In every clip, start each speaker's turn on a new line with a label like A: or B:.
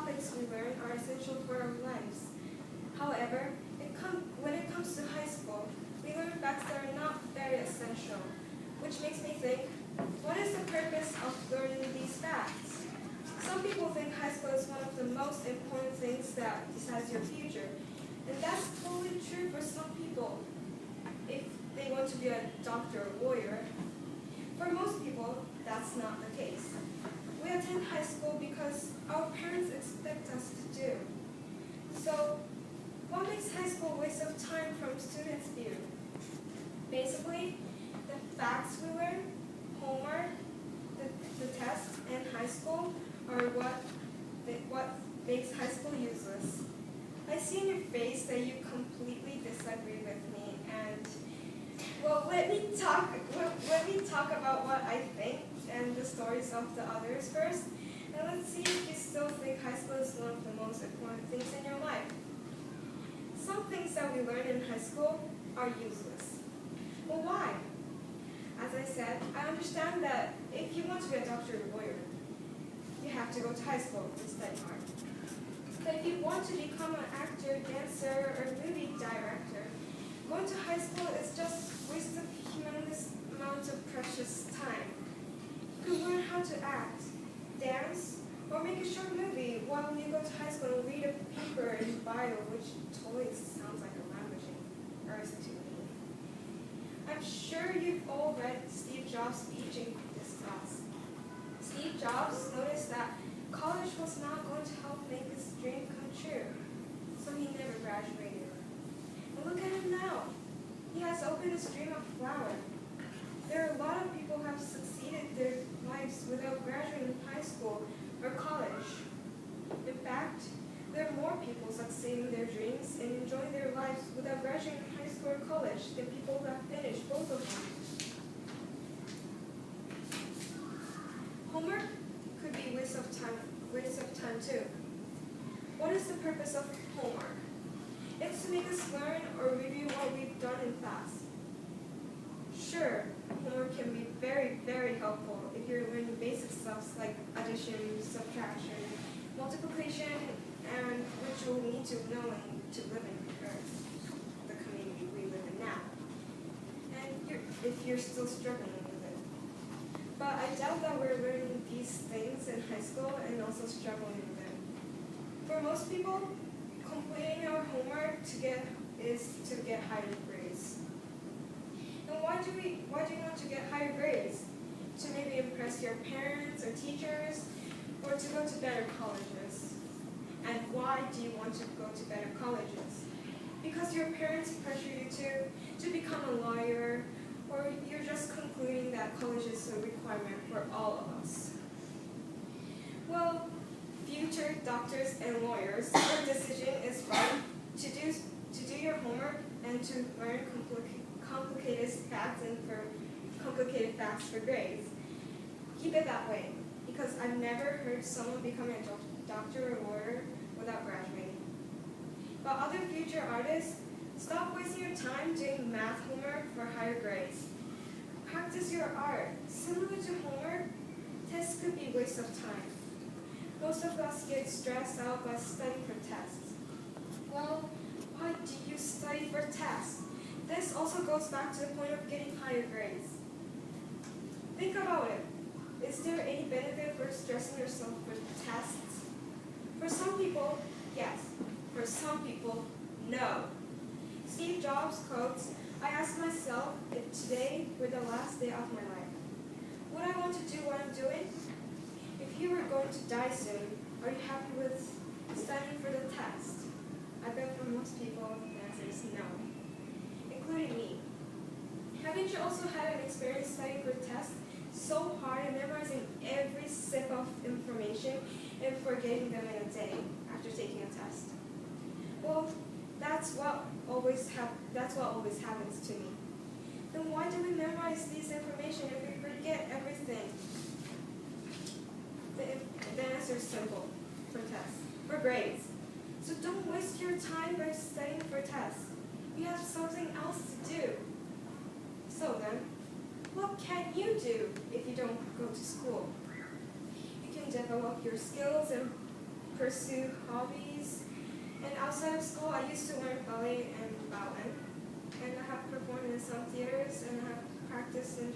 A: topics we learn are essential for our lives. However, when it comes to high school, we learn facts that are not very essential, which makes me think, what is the purpose of learning these facts? Some people think high school is one of the most important things that decides your future, and that's totally true for some people, if they want to be a doctor or lawyer. For most people, that's not the case. We attend high school because our parents expect us to do. So, what makes high school a waste of time from students' view? Basically, the facts we learn, homework, the tests, and high school are what makes high school useless. I see in your face that you completely disagree with me, and well, let me talk about what I think and the stories of the others first, and let's see if you still think high school is one of the most important things in your life. Some things that we learn in high school are useless. Well, why? As I said, I understand that if you want to be a doctor or lawyer, you have to go to high school and study hard. But if you want to become an actor, dancer, or movie director, going to high school is just a waste of humongous amounts of precious time. You can learn how to act, dance, or make a short movie while you go to high school and read a paper in bio, which totally sounds like a language errors to me. I'm sure you've all read Steve Jobs' speech in this class. Steve Jobs noticed that college was not going to help make his dream come true, so he never graduated. And look at him now. He has opened his dream of flower. There are a lot of people who have succeeded their lives without graduating high school or college. In fact, there are more people succeeding their dreams and enjoying their lives without graduating high school or college than people who have finished both of them. Homework could be a waste of time too. What is the purpose of homework? It's to make us learn or review what we've done in class. Sure, homework can be very, very helpful if you're learning basic stuff like addition, subtraction, multiplication, and which you'll need to know to live in the community we live in now. And if you're still struggling with it. But I doubt that we're learning these things in high school and also struggling with them. For most people, completing our homework is to get higher grades. And why do you want to get higher grades? To maybe impress your parents or teachers, or to go to better colleges. And why do you want to go to better colleges? Because your parents pressure you to become a lawyer, or you're just concluding that college is a requirement for all of us. Well, future doctors and lawyers, your decision is right to do your homework and to learn complicated facts for grades. Keep it that way, because I've never heard someone become a doctor or lawyer without graduating. But other future artists, stop wasting your time doing math homework for higher grades. Practice your art. Similar to homework, tests could be a waste of time. Most of us get stressed out by studying for tests. Well, why do you study for tests? This also goes back to the point of getting higher grades. Think about it. Is there any benefit for stressing yourself for tests? For some people, yes. For some people, no. Steve Jobs quotes, "I ask myself if today were the last day of my life, would I want to do what I'm doing? If you were going to die soon, are you happy with studying for the test?" I bet for most people, the answer is no, including me. Haven't you also had an experience studying for tests so hard and memorizing every sip of information and forgetting them in a day after taking a test? Well, that's what always happens to me. Then why do we memorize these information if we forget everything? The answer is simple: for tests, for grades. So don't waste your time by studying for tests. You have something else to do. So then, what can you do if you don't go to school? You can develop your skills and pursue hobbies. And outside of school, I used to learn ballet and violin. And I have performed in some theaters, and I have practiced in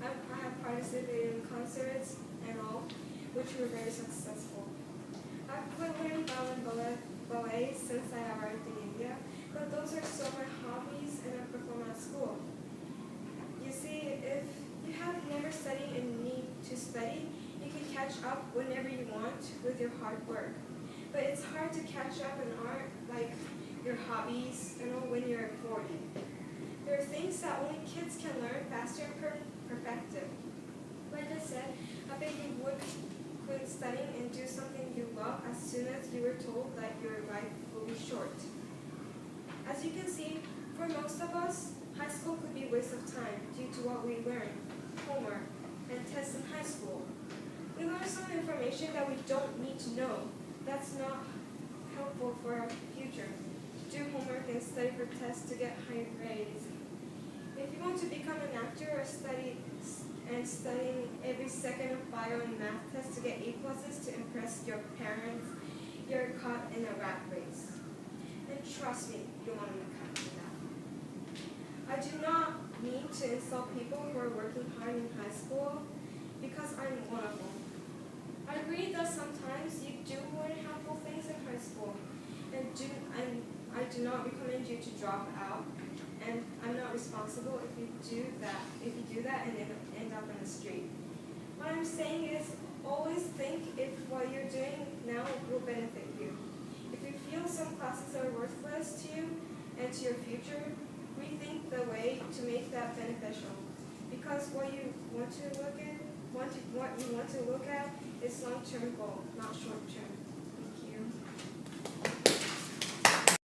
A: I have participated in concerts and all, which were very successful. I've been learning ballet since I arrived in India, but those are still my hobbies, and I perform at school. You see, if you have never studied and need to study, you can catch up whenever you want with your hard work. But it's hard to catch up in art, like your hobbies, when you're 40. There are things that only kids can learn faster and perfect it. Like I said, I bet you would quit studying and do something you love as soon as you were told that your life will be short. As you can see, for most of us, high school could be a waste of time due to what we learn, homework, and tests in high school. We learn some information that we don't need to know. That's not helpful for our future. Do homework and study for tests to get high grades. If you want to become an actor or studying every second of bio and math test to get A pluses to impress your parents, you're caught in a rat race. And trust me, you don't want to cut me that. I do not mean to insult people who are working hard in high school because I'm one of them. I agree that sometimes you do learn helpful things in high school, and I do not recommend you to drop out, and I'm not responsible if you do that and end up in the street. What I'm saying is, always think if what you're doing now will benefit you. If you feel some classes are worthless to you and to your future, rethink the way to make that beneficial. Because what you want to look at is long-term goal, not short-term.